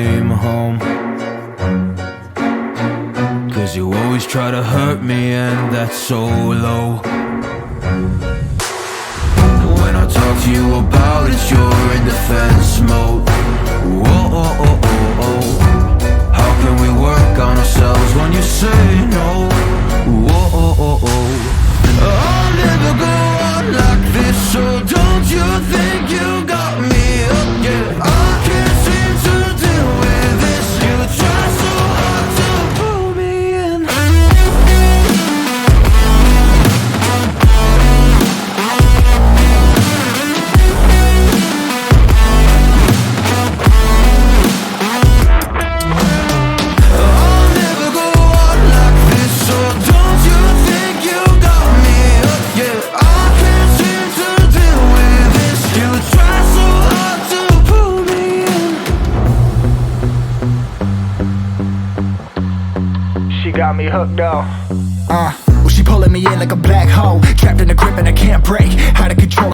came home. 'Cause you always try to hurt me, and that's so low. When I talk to you about it, you're in defense mode. Whoa, oh, oh, oh, oh. How can we work on ourselves when you say no? Whoa, oh, oh, oh. I'll never go on like this, so don't you think you got me up? Yeah, I can't seem to deal with this. You try so hard to pull me in. I'll never go on like this, so don't you think you got me up? Yeah, I can't seem to deal with this. You try so hard to pull me in. She got me hooked up. Well, she pulling me in like a black hole, trapped in a grip and I can't break. Out of control,